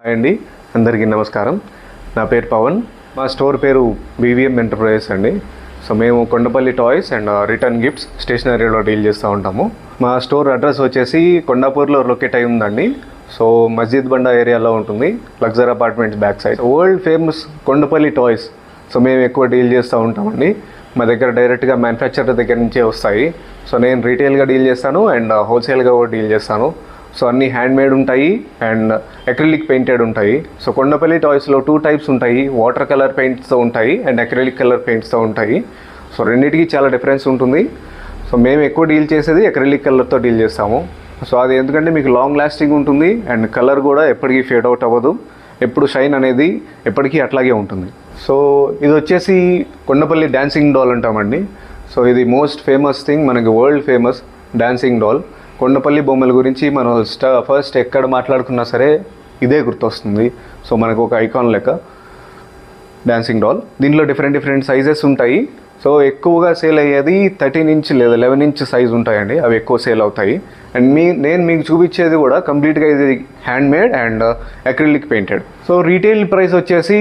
Hi అండి, అందరికీ నమస్కారం. నా పేరు పవన్. మా స్టోర్ పేరు బీవీఎం ఎంటర్ప్రైజెస్ అండి. సో మేము Kondapalli toys and return gifts స్టేషనరీలో డీల్ చేస్తూ ఉంటాము. మా స్టోర్ అడ్రస్ వచ్చేసి కొండాపూర్లో లొకేట్ అయి ఉందండి. సో మస్జిద్ బండా ఏరియాలో ఉంటుంది, luxury apartments back side. World famous Kondapalli toys. So మేము ఎక్కువ డీల్ చేస్తూ ఉంటామండి. మా దగ్గర డైరెక్ట్గా మ్యానుఫ్యాక్చరర్ దగ్గర నుంచే వస్తాయి. సో నేను రీటైల్గా డీల్ చేస్తాను అండ్ హోల్సేల్గా కూడా డీల్ చేస్తాను. సో అన్నీ హ్యాండ్మేడ్ ఉంటాయి అండ్ అక్రిలిక్ పెయింటెడ్ ఉంటాయి. సో కొండపల్లి టాయ్స్లో 2 టైప్స్ ఉంటాయి. వాటర్ కలర్ పెయింట్స్తో ఉంటాయి అండ్ అక్రిలిక్ కలర్ పెయింట్స్తో ఉంటాయి. సో రెండింటికి చాలా డిఫరెన్స్ ఉంటుంది. సో మేము ఎక్కువ డీల్ చేసేది అక్రిలిక్ కలర్తో డీల్ చేస్తాము. సో అది ఎందుకంటే మీకు లాంగ్ లాస్టింగ్ ఉంటుంది అండ్ కలర్ కూడా ఎప్పటికీ ఫేడ్ అవుట్ అవ్వదు. ఎప్పుడు షైన్ అనేది ఎప్పటికీ అట్లాగే ఉంటుంది. సో ఇది వచ్చేసి కొండపల్లి డాన్సింగ్ డాల్ అంటామండి. సో ఇది మోస్ట్ ఫేమస్ థింగ్, మనకి world famous dancing doll. Kondapalli బొమ్మల గురించి మనం ఫస్ట్ ఎక్కడ మాట్లాడుకున్నా సరే ఇదే గుర్తొస్తుంది. సో మనకు ఒక ఐకాన్ లెక్క డాన్సింగ్ డాల్. దీంట్లో డిఫరెంట్ సైజెస్ ఉంటాయి. సో ఎక్కువగా సేల్ అయ్యేది 13 ఇంచ్ లేదా 11 ఇంచ్ సైజ్ ఉంటాయండి, అవి ఎక్కువ సేల్ అవుతాయి. అండ్ నేను మీకు చూపించేది కూడా కంప్లీట్గా ఇది handmade and acrylic painted. So retail price వచ్చేసి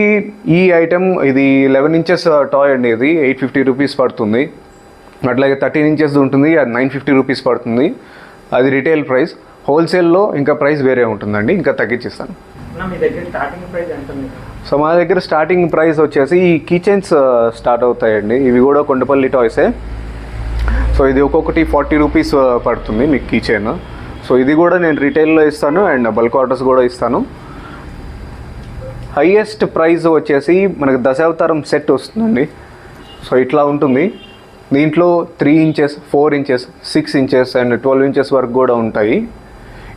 ఈ ఐటెం ఇది 11 ఇంచెస్ టాయ్ అండి, ఇది 850 రూపీస్ పడుతుంది. అట్లాగే 13 ఇంచెస్ ఉంటుంది, అది 950 రూపీస్ పడుతుంది. అది రీటైల్ ప్రైస్. హోల్సేల్లో ఇంకా ప్రైస్ వేరే ఉంటుందండి, ఇంకా తగ్గించిస్తాను. సో మా దగ్గర స్టార్టింగ్ ప్రైస్ వచ్చేసి ఈ కీచైన్స్ స్టార్ట్ అవుతాయండి. ఇవి కూడా కొండపల్లి టాయ్సే. సో ఇది ఒక్కొక్కటి 40 రూపీస్ పడుతుంది మీకు కీచైన్. సో ఇది కూడా నేను రీటైల్లో ఇస్తాను అండ్ బల్క్ ఆర్డర్స్ కూడా ఇస్తాను. హైయెస్ట్ ప్రైస్ వచ్చేసి మనకు దశావతారం సెట్ వస్తుందండి. సో ఇట్లా ఉంటుంది. దీంట్లో 3 inches, 4 inches, 6 inches and 12 inches వరకు కూడా ఉంటాయి.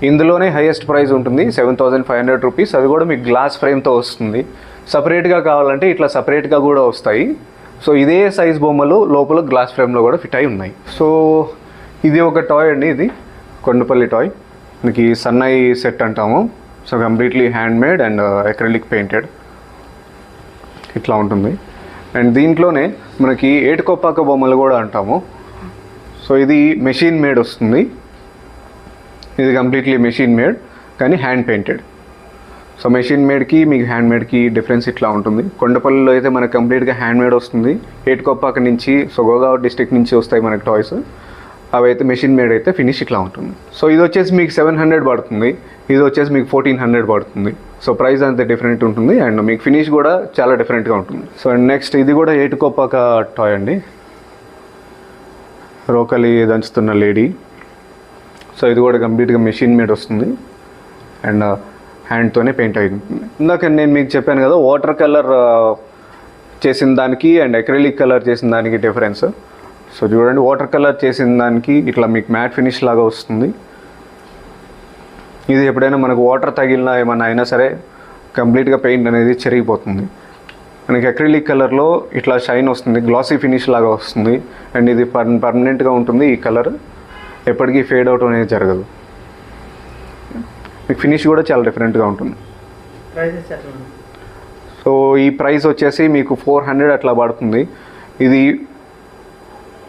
ఇందులోనే హైయెస్ట్ ప్రైస్ ఉంటుంది 7500 రూపీస్. అది కూడా మీకు గ్లాస్ ఫ్రేమ్తో వస్తుంది. సపరేట్గా కావాలంటే ఇట్లా సపరేట్గా కూడా వస్తాయి. సో ఇదే సైజ్ బొమ్మలు లోపల గ్లాస్ ఫ్రేమ్లో కూడా ఫిట్ అయి ఉన్నాయి. సో ఇది ఒక టాయ్ అండి, ఇది కొండపల్లి టాయ్. మనకి సన్నై సెట్ అంటాము. So completely handmade and acrylic painted ఇట్లా ఉంటుంది. అండ్ దీంట్లోనే మనకి ఏటుకొప్పాక బొమ్మలు కూడా అంటాము. సో ఇది మెషిన్ మేడ్ వస్తుంది. ఇది కంప్లీట్లీ మెషిన్ మేడ్ కానీ హ్యాండ్ పెయింటెడ్. సో మెషిన్ మేడ్కి మీకు హ్యాండ్ మేడ్కి డిఫరెన్స్ ఇట్లా ఉంటుంది. కొండపల్లిలో అయితే మనకు కంప్లీట్గా హ్యాండ్ మేడ్ వస్తుంది. ఏటుకొప్పాక నుంచి, సో గోదావరి డిస్ట్రిక్ట్ నుంచి వస్తాయి మనకి టాయ్స్. అవి అయితే మెషిన్ మేడ్ అయితే ఫినిష్ ఇట్లా ఉంటుంది. సో ఇది వచ్చేసి మీకు 700 పడుతుంది, ఇది వచ్చేసి మీకు 1400 పడుతుంది. సో ప్రైస్ అంతే డిఫరెంట్ ఉంటుంది అండ్ మీకు ఫినిష్ కూడా చాలా డిఫరెంట్గా ఉంటుంది. సో అండ్ నెక్స్ట్ ఇది కూడా ఏటుకొప్పాక టాయ్ అండి, రోకలి దంచుతున్న లేడీ. సో ఇది కూడా కంప్లీట్గా మెషిన్ మేడ్ వస్తుంది అండ్ హ్యాండ్తోనే పెయింట్ అయి ఉంటుంది. ఇందాక నేను మీకు చెప్పాను కదా వాటర్ కలర్ చేసిన దానికి అండ్ అక్రిలిక్ కలర్ చేసిన దానికి డిఫరెన్స్. సో చూడండి, వాటర్ కలర్ చేసిన దానికి ఇట్లా మీకు మ్యాట్ ఫినిష్ లాగా వస్తుంది. ఇది ఎప్పుడైనా మనకు వాటర్ తగిలినా ఏమన్నా అయినా సరే కంప్లీట్గా పెయింట్ అనేది చెరిగిపోతుంది. మనకి అక్రిలిక్ కలర్లో ఇట్లా షైన్ వస్తుంది, గ్లాసీ ఫినిష్ లాగా వస్తుంది అండ్ ఇది పర్మనెంట్గా ఉంటుంది. ఈ కలర్ ఎప్పటికీ ఫేడ్ అవుట్ అనేది జరగదు. మీకు ఫినిష్ కూడా చాలా డిఫరెంట్గా ఉంటుంది. సో ఈ ప్రైస్ వచ్చేసి మీకు 400 అట్లా పడుతుంది. ఇది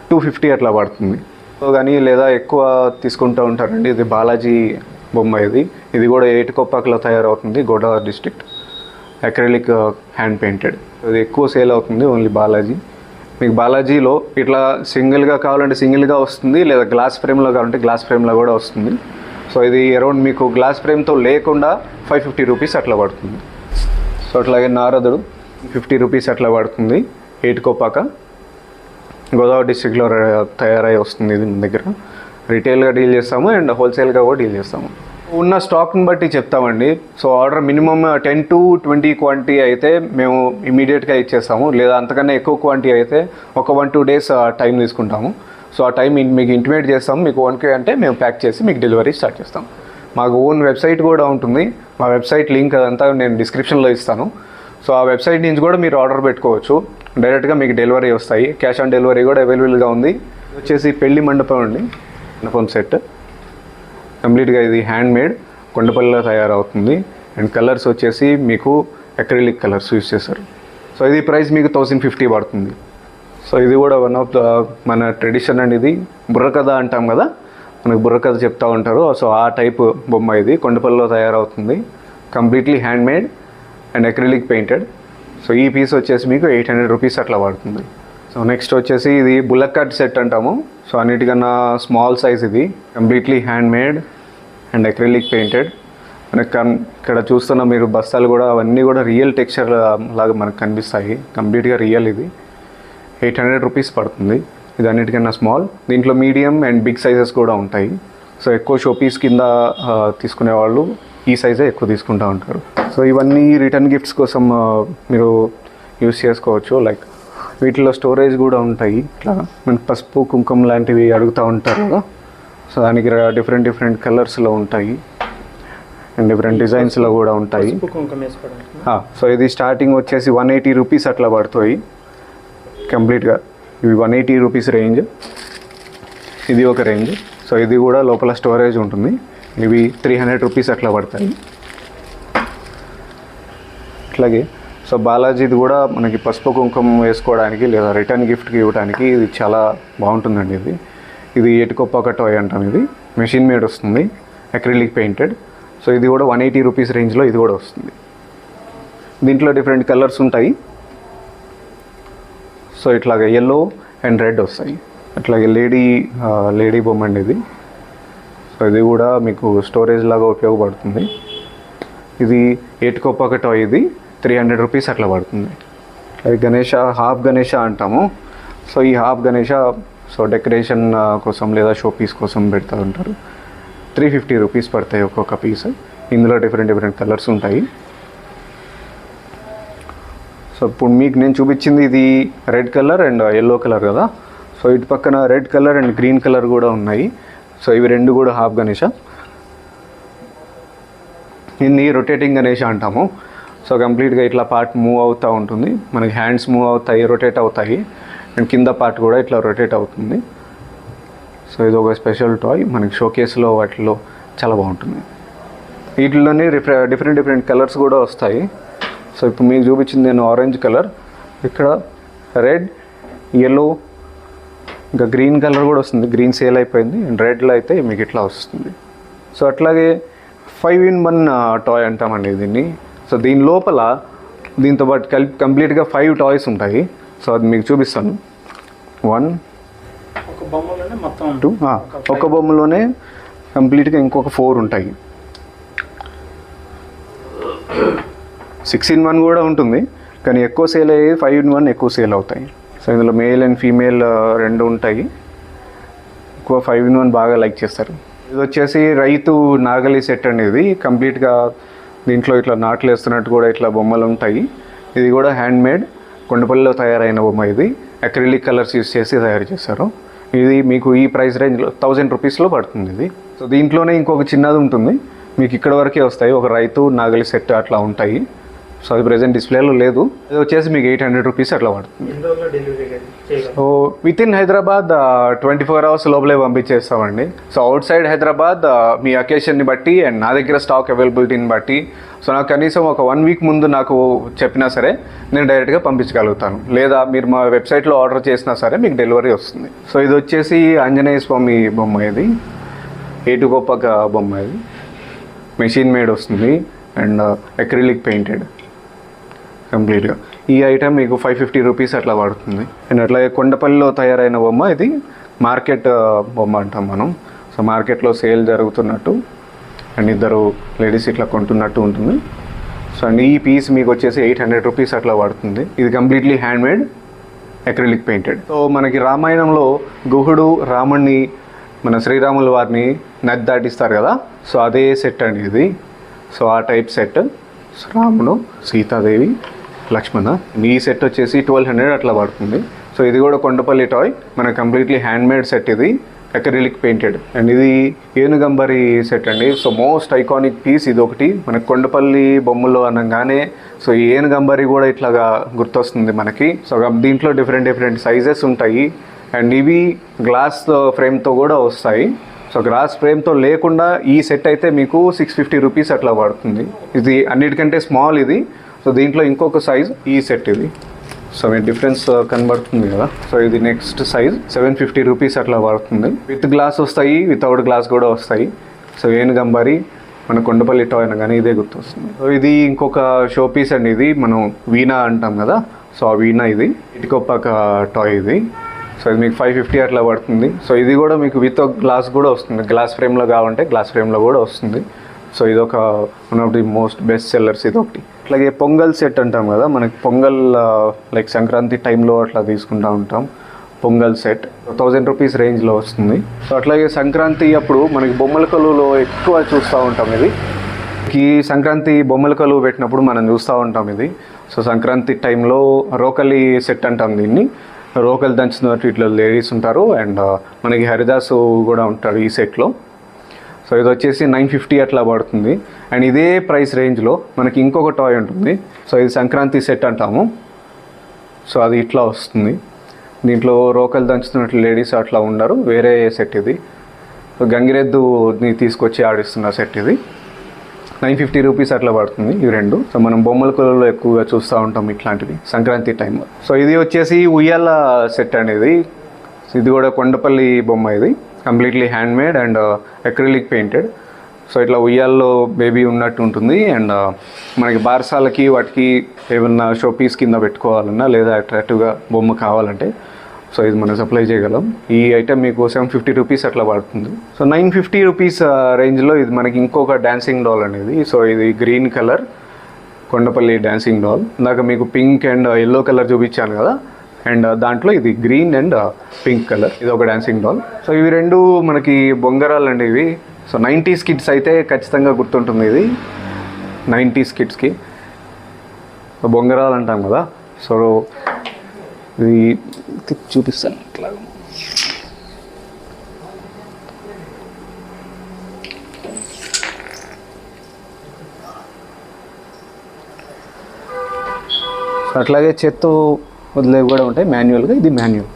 250 అట్లా పడుతుంది. సో కానీ లేదా ఎక్కువ తీసుకుంటూ ఉంటారండి. ఇది బాలాజీ బొమ్మ. ఇది కూడా ఏటుకొప్పాకలో తయారవుతుంది, Godavari district. Acrylic hand painted. ఇది ఎక్కువ సేల్ అవుతుంది ఓన్లీ బాలాజీ. మీకు బాలాజీలో ఇట్లా సింగిల్గా కావాలంటే సింగిల్గా వస్తుంది, లేదా గ్లాస్ ఫ్రేమ్లో కావాలంటే గ్లాస్ ఫ్రేమ్లో కూడా వస్తుంది. సో ఇది అరౌండ్ మీకు గ్లాస్ ఫ్రేమ్తో లేకుండా 550 రూపీస్ అట్లా పడుతుంది. సో అట్లాగే నారదుడు 50 రూపీస్ అట్లా పడుతుంది. ఏటుకొప్పాక గోదావరి డిస్ట్రిక్ట్లో తయారై వస్తుంది. ఇది మన దగ్గర రీటైల్గా డీల్ చేస్తాము అండ్ హోల్సేల్గా కూడా డీల్ చేస్తాము. ఉన్న స్టాక్ని బట్టి చెప్తామండి. So order minimum 10 to 20 quantity అయితే మేము ఇమీడియట్గా ఇచ్చేస్తాము, లేదా అంతకన్నా ఎక్కువ క్వాంటిటీ అయితే ఒక 1-2 days టైం తీసుకుంటాము. సో ఆ టైం మీకు ఇంటిమేట్ చేస్తాము. మీకు 1K అంటే మేము ప్యాక్ చేసి మీకు డెలివరీ స్టార్ట్ చేస్తాం. మాకు ఓన్ వెబ్సైట్ కూడా ఉంటుంది. మా వెబ్సైట్ లింక్ అదంతా నేను డిస్క్రిప్షన్లో ఇస్తాను. సో ఆ వెబ్సైట్ నుంచి కూడా మీరు ఆర్డర్ పెట్టుకోవచ్చు, డైరెక్ట్గా మీకు డెలివరీ వస్తాయి. క్యాష్ ఆన్ డెలివరీ కూడా అవైలబుల్గా ఉంది. వచ్చేసి పెళ్లి మండపం అండి, మండపం సెట్. కంప్లీట్గా ఇది హ్యాండ్మేడ్, కొండపల్లిలో తయారవుతుంది అండ్ కలర్స్ వచ్చేసి మీకు అక్రిలిక్ కలర్స్ యూజ్ చేస్తారు. సో ఇది ప్రైస్ మీకు 1050 పడుతుంది. సో ఇది కూడా వన్ ఆఫ్ ద మన ట్రెడిషన్ అండి. ఇది బుర్రకథ అంటాం కదా, మనకు బుర్రకథ చెప్తూ ఉంటారు. సో ఆ టైప్ బొమ్మ ఇది కొండపల్లిలో తయారవుతుంది. Completely hand made and acrylic painted. So ఈ పీస్ వచ్చేసి మీకు 800 రూపీస్ అట్లా పడుతుంది. సో నెక్స్ట్ వచ్చేసి ఇది బుల్లక్ కట్ సెట్ అంటాము. సో అన్నిటికన్నా స్మాల్ సైజ్ ఇది, completely hand made and acrylic painted. మనకు ఇక్కడ చూస్తున్న మీరు బస్తాలు కూడా అవన్నీ కూడా రియల్ టెక్స్చర్ లాగా మనకు కనిపిస్తాయి. కంప్లీట్గా రియల్. ఇది 800 రూపీస్ పడుతుంది. ఇది అన్నిటికన్నా స్మాల్. దీంట్లో మీడియం అండ్ బిగ్ సైజెస్ కూడా ఉంటాయి. సో ఎక్కువ షోపీస్ కింద తీసుకునే వాళ్ళు ఈ సైజే ఎక్కువ తీసుకుంటూ ఉంటారు. సో ఇవన్నీ రిటర్న్ గిఫ్ట్స్ కోసం మీరు యూస్ చేసుకోవచ్చు. లైక్ వీటిలో స్టోరేజ్ కూడా ఉంటాయి. ఇట్లా మన పసుపు కుంకుమ లాంటివి అడుగుతూ ఉంటారు కదా, సో దానికి డిఫరెంట్ కలర్స్లో ఉంటాయి అండ్ డిఫరెంట్ డిజైన్స్లో కూడా ఉంటాయి. సో ఇది స్టార్టింగ్ వచ్చేసి 180 రూపీస్ అట్లా పడుతాయి కంప్లీట్గా. ఇవి 180 రూపీస్ రేంజ్. ఇది ఒక రేంజ్. సో ఇది కూడా లోపల స్టోరేజ్ ఉంటుంది. ఇవి 300 రూపీస్ అట్లా పడతాయి. అట్లాగే సో బాలాజీది కూడా మనకి పసుపు కుంకుమ వేసుకోవడానికి లేదా రిటర్న్ గిఫ్ట్కి ఇవ్వడానికి ఇది చాలా బాగుంటుందండి. ఇది ఎటుకొప్పక టాయ్ అంటాం. ఇది మెషిన్ మేడ్ వస్తుంది, అక్రిలిక్ పెయింటెడ్. సో ఇది కూడా 180 రూపీస్ రేంజ్లో ఇది కూడా వస్తుంది. దీంట్లో డిఫరెంట్ కలర్స్ ఉంటాయి. సో ఇట్లాగే ఎల్లో అండ్ రెడ్ వస్తాయి. అట్లాగే లేడీ బొమ్మ అండి ఇది. సో ఇది కూడా మీకు స్టోరేజ్ లాగా ఉపయోగపడుతుంది. ఇది ఎటుకొప్పక టాయ్. ఇది 300 రూపీస్ అట్లా పడుతుంది. అది గణేష, హాఫ్ గణేష అంటాము. సో ఈ హాఫ్ గణేష సో డెకరేషన్ కోసం లేదా షో పీస్ కోసం పెడతా ఉంటారు. 350 రూపీస్ పడతాయి ఒక్కొక్క పీస్. ఇందులో డిఫరెంట్ కలర్స్ ఉంటాయి. సో ఇప్పుడు మీకు నేను చూపించింది ఇది red colour and yellow colour కదా. సో ఇటు పక్కన red colour and green colour కూడా ఉన్నాయి. సో ఇవి రెండు కూడా హాఫ్ గణేష. దీన్ని రొటేటింగ్ గణేష అంటాము. సో కంప్లీట్గా ఇట్లా పార్ట్ మూవ్ అవుతూ ఉంటుంది. మనకి హ్యాండ్స్ మూవ్ అవుతాయి, రొటేట్ అవుతాయి అండ్ కింద పార్ట్ కూడా ఇట్లా రొటేట్ అవుతుంది. సో ఇది ఒక స్పెషల్ టాయ్. మనకి షోకేస్లో వాటిలో చాలా బాగుంటుంది. వీటిలోనే డిఫరెంట్ కలర్స్ కూడా వస్తాయి. సో ఇప్పుడు మీకు చూపించింది నేను ఆరెంజ్ కలర్, ఇక్కడ రెడ్, ఎల్లో, ఇంకా గ్రీన్ కలర్ కూడా వస్తుంది. గ్రీన్ సేల్ అయిపోయింది అండ్ రెడ్లో అయితే మీకు ఇట్లా వస్తుంది. సో అట్లాగే 5-in-1 టాయ్ అంటామండి దీన్ని. సో దీని లోపల దీంతో పాటు కంప్లీట్గా 5 టాయ్స్ ఉంటాయి. సో అది మీకు చూపిస్తాను. 1, 2, ఒక బొమ్మలోనే కంప్లీట్గా ఇంకొక 4 ఉంటాయి. 6-in-1 కూడా ఉంటుంది, కానీ ఎక్కువ సేల్ అయ్యేది 5-in-1 ఎక్కువ సేల్ అవుతాయి. సో ఇందులో మేల్ అండ్ ఫీమేల్ రెండు ఉంటాయి. ఎక్కువ 5-in-1 బాగా లైక్ చేస్తారు. ఇది వచ్చేసి రైతు నాగలి సెట్ అనేది. కంప్లీట్గా దీంట్లో ఇట్లా నాట్లు వేస్తున్నట్టు కూడా ఇట్లా బొమ్మలు ఉంటాయి. ఇది కూడా హ్యాండ్ మేడ్, కొండపల్లిలో తయారైన బొమ్మ. ఇది అక్రిలిక్ కలర్స్ యూస్ చేసి తయారు చేశారు. ఇది మీకు ఈ ప్రైస్ రేంజ్లో 1000 రూపీస్లో పడుతుంది ఇది. సో దీంట్లోనే ఇంకొక చిన్నది ఉంటుంది. మీకు ఇక్కడ వరకే వస్తాయి. ఒక రైతు నాగలి సెట్ అట్లా ఉంటాయి. సో అది ప్రజెంట్ డిస్ప్లేలో లేదు. ఇది వచ్చేసి మీకు 800 రూపీస్ అట్లా పడుతుంది. So with in Hyderabad 24 hours లోపలే పంపించేస్తామండి. సో అవుట్ సైడ్ హైదరాబాద్ మీ అకేషన్ని బట్టి అండ్ నా దగ్గర స్టాక్ అవైలబిలిటీని బట్టి సో నాకు కనీసం ఒక 1 వీక్ ముందు నాకు చెప్పినా సరే నేను డైరెక్ట్గా పంపించగలుగుతాను. లేదా మీరు మా వెబ్సైట్లో ఆర్డర్ చేసినా సరే మీకు డెలివరీ వస్తుంది. సో ఇది వచ్చేసి ఆంజనేయ స్వామి బొమ్మ. ఇది ఏటుగొప్పక బొమ్మ. ఇది మెషిన్ మేడ్ వస్తుంది అండ్ అక్రిలిక్ పెయింటెడ్ కంప్లీట్గా. ఈ ఐటెం మీకు 550 రూపీస్ అట్లా పడుతుంది. అండ్ అట్లాగే కొండపల్లిలో తయారైన బొమ్మ. ఇది మార్కెట్ బొమ్మ అంటాం మనం. సో మార్కెట్లో సేల్ జరుగుతున్నట్టు అండ్ ఇద్దరు లేడీస్ ఇట్లా కొంటున్నట్టు ఉంటుంది. సో అండ్ ఈ పీస్ మీకు వచ్చేసి 800 రూపీస్ అట్లా పడుతుంది. ఇది completely hand made, acrylic painted. So మనకి రామాయణంలో గుహుడు రాముడిని, మన శ్రీరాముల వారిని నది దాటిస్తారు కదా. సో అదే సెట్ అండి ఇది. సో ఆ టైప్ సెట్. రాముడు, సీతాదేవి, లక్ష్మణ. ఈ సెట్ వచ్చేసి 1200 అట్లా పడుతుంది. సో ఇది కూడా కొండపల్లి టాయ్. మన కంప్లీట్లీ హ్యాండ్ మేడ్ సెట్. ఇది అక్రిలిక్ పెయింటెడ్ అండ్ ఇది ఏనుగంబరి సెట్ అండి. సో మోస్ట్ ఐకానిక్ పీస్ ఇది ఒకటి. మనకి కొండపల్లి బొమ్మలో అనగానే సో ఈ ఏనుగంబరి కూడా ఇట్లాగా గుర్తొస్తుంది మనకి. సో దీంట్లో డిఫరెంట్ సైజెస్ ఉంటాయి అండ్ ఇవి గ్లాస్ ఫ్రేమ్తో కూడా వస్తాయి. సో గ్లాస్ ఫ్రేమ్తో లేకుండా ఈ సెట్ అయితే మీకు 650 రూపీస్ అట్లా పడుతుంది. ఇది అన్నిటికంటే స్మాల్ ఇది. సో దీంట్లో ఇంకొక సైజ్ ఈ సెట్ ఇది. సో మీ డిఫరెన్స్ కనబడుతుంది కదా. సో ఇది నెక్స్ట్ సైజ్ 750 రూపీస్ అట్లా పడుతుంది. విత్ గ్లాస్ వస్తాయి, వితౌట్ గ్లాస్ కూడా వస్తాయి. సో ఏనుగంబరి మన కొండపల్లి టాయ్ అనగానే ఇదే గుర్తొస్తుంది. సో ఇది ఇంకొక షో పీస్ అండి. ఇది మనం వీణా అంటాం కదా, సో ఆ వీణా ఇది ఇటుకొప్పాక టాయ్ ఇది. సో ఇది మీకు 550 అట్లా పడుతుంది. సో ఇది కూడా మీకు విత్ గ్లాస్ కూడా వస్తుంది, గ్లాస్ ఫ్రేమ్లో కావాలంటే గ్లాస్ ఫ్రేమ్లో కూడా వస్తుంది. సో ఇదొక one of the most best sellers ఇది ఒకటి. అట్లాగే పొంగల్ సెట్ అంటాం కదా, మనకి పొంగల్ లైక్ సంక్రాంతి టైంలో అట్లా తీసుకుంటూ ఉంటాం. పొంగల్ సెట్ 1000 రూపీస్ రేంజ్లో వస్తుంది. సో అట్లాగే సంక్రాంతి అప్పుడు మనకి బొమ్మల కొలువులో ఎక్కువ చూస్తూ ఉంటాం ఇది. ఈ సంక్రాంతి బొమ్మల కొలువు పెట్టినప్పుడు మనం చూస్తూ ఉంటాం ఇది. సో సంక్రాంతి టైంలో రోకలి సెట్ అంటాం దీన్ని. రోకలు దంచుతున్నట్టు ఇట్లా లేడీస్ ఉంటారు అండ్ మనకి హరిదాసు కూడా ఉంటాడు ఈ సెట్లో. సో ఇది వచ్చేసి 950 అట్లా పడుతుంది. అండ్ ఇదే ప్రైస్ రేంజ్లో మనకి ఇంకొక టాయ్ ఉంటుంది. సో ఇది సంక్రాంతి సెట్ అంటాము. సో అది ఇట్లా వస్తుంది. దీంట్లో రోకలు దంచుతున్నట్లు లేడీస్ అట్లా ఉండరు, వేరే సెట్ ఇది. సో గంగిరెద్దుని తీసుకొచ్చి ఆడిస్తున్న సెట్ ఇది. 950 రూపీస్ అట్లా పడుతుంది ఈ రెండు. సో మనం బొమ్మల కొలువులో ఎక్కువగా చూస్తూ ఉంటాం ఇట్లాంటివి సంక్రాంతి టైంలో. సో ఇది వచ్చేసి ఉయ్యాల సెట్ అనేది. ఇది కూడా కొండపల్లి బొమ్మ ఇది. Completely hand made and acrylic painted. So ఇట్లా ఉయ్యాల్లో బేబీ ఉన్నట్టు ఉంటుంది. అండ్ మనకి బారసాలకి వాటికి ఏమన్నా షో పీస్ కింద పెట్టుకోవాలన్నా లేదా అట్రాక్టివ్గా బొమ్మ కావాలంటే సో ఇది మనం సప్లై చేయగలం. ఈ ఐటెం మీకు 750 రూపీస్ అట్లా పడుతుంది. సో 950 రూపీస్ రేంజ్లో ఇది మనకి ఇంకొక డాన్సింగ్ డాల్ అనేది. సో ఇది green colour Kondapalli dancing doll. ఇందాక మీకు పింక్ అండ్ ఎల్లో కలర్ చూపించాను కదా, అండ్ దాంట్లో ఇది గ్రీన్ అండ్ పింక్ కలర్, ఇది ఒక డాన్సింగ్ డాల్. సో ఇవి రెండు మనకి బొంగరాలు అండి ఇవి. సో 90s కిడ్స్ అయితే ఖచ్చితంగా గుర్తుంటుంది ఇది. 90s కిడ్స్కి బొంగరాలు అంటాం కదా. సో ఇది చూపిస్తాను ఇట్లా. అట్లాగే చేత్తో వదిలేవి కూడా ఉంటాయి మాన్యువల్గా. ఇది మాన్యువల్.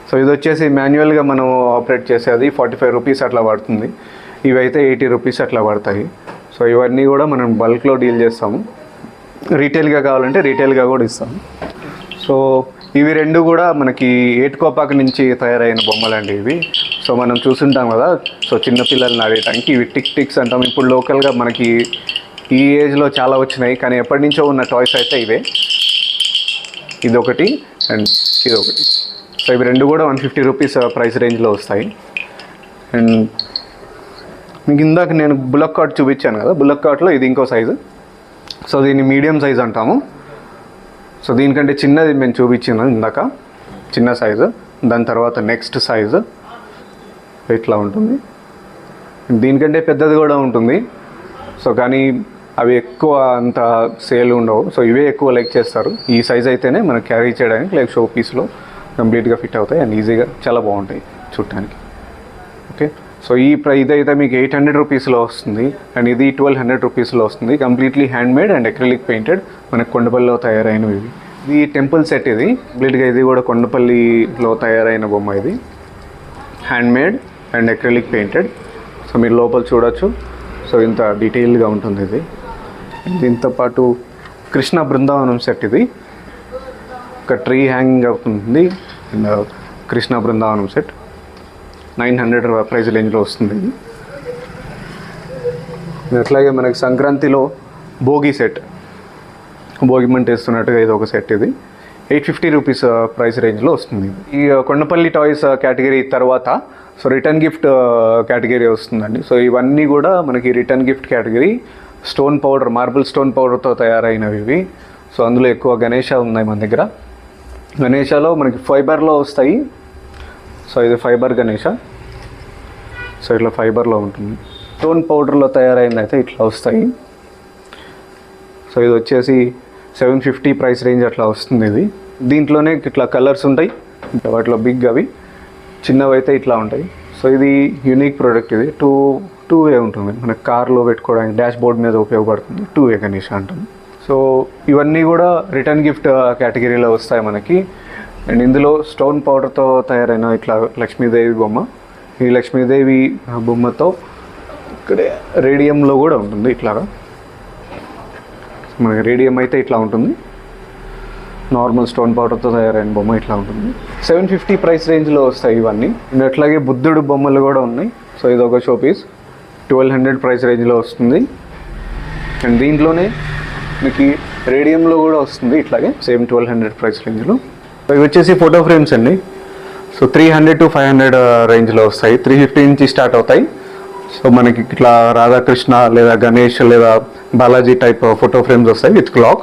సో ఇది వచ్చేసి మాన్యువల్గా మనం ఆపరేట్ చేసేది 45 రూపీస్ అట్లా పడుతుంది. ఇవైతే 80 రూపీస్ అట్లా పడతాయి. సో ఇవన్నీ కూడా మనం బల్క్లో డీల్ చేస్తాము. రీటైల్గా కావాలంటే రీటైల్గా కూడా ఇస్తాము. సో ఇవి రెండు కూడా మనకి ఏటుకోపాక నుంచి తయారైన బొమ్మలండి ఇవి. సో మనం చూస్తుంటాం కదా, సో చిన్నపిల్లల్ని ఆడేయడానికి ఇవి టిక్ టిక్స్ అంటాం. ఇప్పుడు లోకల్గా మనకి ఈ ఏజ్లో చాలా వచ్చినాయి, కానీ ఎప్పటి నుంచో ఉన్న టాయ్స్ అయితే ఇవే. ఇదొకటి అండ్ ఇదొకటి. సో ఇవి రెండు కూడా 150 రూపీస్ ప్రైస్ రేంజ్లో వస్తాయి. అండ్ మీకు ఇందాక నేను బుల్లక్ కార్ట్ చూపించాను కదా, బుల్లక్ కార్ట్లో ఇది ఇంకో సైజు. సో దీన్ని మీడియం సైజ్ అంటాము. సో దీనికంటే చిన్నది మేము చూపించాను ఇందాక, చిన్న సైజు. దాని తర్వాత నెక్స్ట్ సైజు ఇట్లా ఉంటుంది. దీనికంటే పెద్దది కూడా ఉంటుంది. సో కానీ అవి ఎక్కువ అంత సేల్ ఉండవు. సో ఇవే ఎక్కువ లైక్ చేస్తారు. ఈ సైజ్ అయితేనే మనకు క్యారీ చేయడానికి లైక్ షో పీస్లో కంప్లీట్గా ఫిట్ అవుతాయి అండ్ ఈజీగా చాలా బాగుంటాయి చూడటానికి. ఓకే, సో ఇదైతే మీకు 800 రూపీస్లో వస్తుంది అండ్ ఇది 1200 రూపీస్లో వస్తుంది. Completely hand made and acrylic painted, మనకు కొండపల్లిలో తయారైనవి ఇవి. ఇది టెంపుల్ సెట్ ఇది. కంప్లీట్గా ఇది కూడా కొండపల్లిలో తయారైన బొమ్మ ఇది. Hand made and acrylic painted. So మీరు లోపల చూడొచ్చు. సో ఇంత డీటెయిల్గా ఉంటుంది ఇది. దీంతో పాటు కృష్ణ బృందావనం సెట్ ఇది. ఒక ట్రీ హ్యాంగింగ్ అవుతుంది and Krishna Brindavanam set 900 price రేంజ్లో వస్తుంది ఇది. అట్లాగే మనకి సంక్రాంతిలో భోగి సెట్, భోగి మంట వేస్తున్నట్టుగా ఇది ఒక సెట్. ఇది 850 రూపీస్ ప్రైస్ రేంజ్లో వస్తుంది. ఈ కొండపల్లి టాయ్స్ కేటగిరీ తర్వాత సో రిటర్న్ గిఫ్ట్ కేటగిరీ వస్తుందండి. సో ఇవన్నీ కూడా మనకి return gift category. Stone powder, marble stone పౌడర్తో తయారైనవి ఇవి. సో అందులో ఎక్కువ గణేష ఉన్నాయి మన దగ్గర. గణేషలో మనకి ఫైబర్లో వస్తాయి. సో ఇది ఫైబర్ గణేష. సో ఇట్లా ఫైబర్లో ఉంటుంది. స్టోన్ పౌడర్లో తయారైన అయితే ఇట్లా వస్తాయి. సో ఇది వచ్చేసి 750 ప్రైస్ రేంజ్ అట్లా వస్తుంది ఇది. దీంట్లోనే ఇట్లా కలర్స్ ఉంటాయి, ఇంకా వాటిలో బిగ్ అవి, చిన్నవి అయితే ఇట్లా ఉంటాయి. సో ఇది యూనిక్ ప్రోడక్ట్. ఇది టూ వే ఉంటుంది, మన కార్లో పెట్టుకోవడానికి డాష్ బోర్డ్ మీద ఉపయోగపడుతుంది. 2 వే గణేష అంటాం. సో ఇవన్నీ కూడా రిటర్న్ గిఫ్ట్ కేటగిరీలో వస్తాయి మనకి. అండ్ ఇందులో స్టోన్ పౌడర్తో తయారైన ఇట్లా లక్ష్మీదేవి బొమ్మ. ఈ లక్ష్మీదేవి బొమ్మతో ఇక్కడే రేడియంలో కూడా ఉంటుంది ఇట్లాగా. మనకి రేడియం అయితే ఇట్లా ఉంటుంది. నార్మల్ స్టోన్ పౌడర్తో తయారైన బొమ్మ ఇట్లా ఉంటుంది. 750 ప్రైస్ రేంజ్లో వస్తాయి ఇవన్నీ. అండ్ అట్లాగే బుద్ధుడు బొమ్మలు కూడా ఉన్నాయి. సో ఇది ఒక షో పీస్ 1200 ప్రైస్ రేంజ్లో వస్తుంది. అండ్ దీంట్లోనే మీకు రేడియంలో కూడా వస్తుంది ఇట్లాగే సేమ్ 1200 ప్రైస్ రేంజ్లో. ఇవి వచ్చేసి ఫోటో ఫ్రేమ్స్ అండి. సో 300 to 500 రేంజ్లో వస్తాయి. 350 నుంచి స్టార్ట్ అవుతాయి. సో మనకి ఇట్లా రాధాకృష్ణ లేదా గణేష్ లేదా బాలాజీ టైప్ ఫోటో ఫ్రేమ్స్ వస్తాయి విత్ క్లాక్.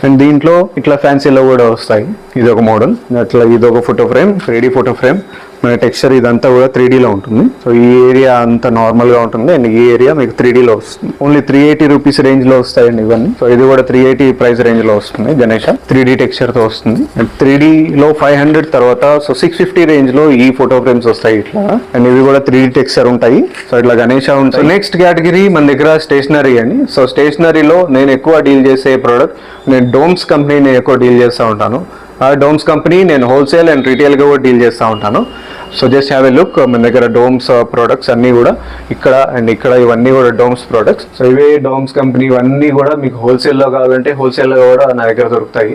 అండ్ దీంట్లో ఇట్లా ఫ్యాన్సీలో కూడా వస్తాయి. ఇది ఒక మోడల్. అట్లా ఇది ఒక photo frame, 3D photo frame. మన టెక్స్చర్ ఇదంతా కూడా 3Dలో ఉంటుంది. సో ఈ ఏరియా అంతా నార్మల్గా ఉంటుంది అండ్ ఈ ఏరియా మీకు 3Dలో వస్తుంది. ఓన్లీ 380 రూపీస్ రేంజ్లో వస్తాయండి ఇవన్నీ. సో ఇది కూడా 380 ప్రైస్ రేంజ్లో వస్తుంది. గణేష 3D టెక్స్చర్తో వస్తుంది. అండ్ 3Dలో 500 తర్వాత సో 650 రేంజ్లో ఈ ఫోటో ఫ్రేమ్స్ వస్తాయి ఇట్లా. అండ్ ఇవి కూడా 3D టెక్స్చర్ ఉంటాయి. సో ఇట్లా గణేష ఉంటాయి. నెక్స్ట్ కేటగిరీ మన దగ్గర స్టేషనరీ అండి. సో స్టేషనరీలో నేను ఎక్కువ డీల్ చేసే ప్రోడక్ట్, నేను డోమ్స్ కంపెనీని ఎక్కువ డీల్ చేస్తూ ఉంటాను. ఆ డోమ్స్ కంపెనీ నేను హోల్సేల్ అండ్ రీటైల్గా కూడా డీల్ చేస్తూ ఉంటాను. So just have a look. మన దగ్గర డోమ్స్ ప్రోడక్ట్స్ అన్నీ కూడా ఇక్కడ అండ్ ఇక్కడ ఇవన్నీ కూడా డోమ్స్ ప్రోడక్ట్స్. సో ఇవే డోమ్స్ కంపెనీ ఇవన్నీ కూడా మీకు హోల్సేల్లో కావాలంటే హోల్సేల్లో కూడా నా దగ్గర దొరుకుతాయి.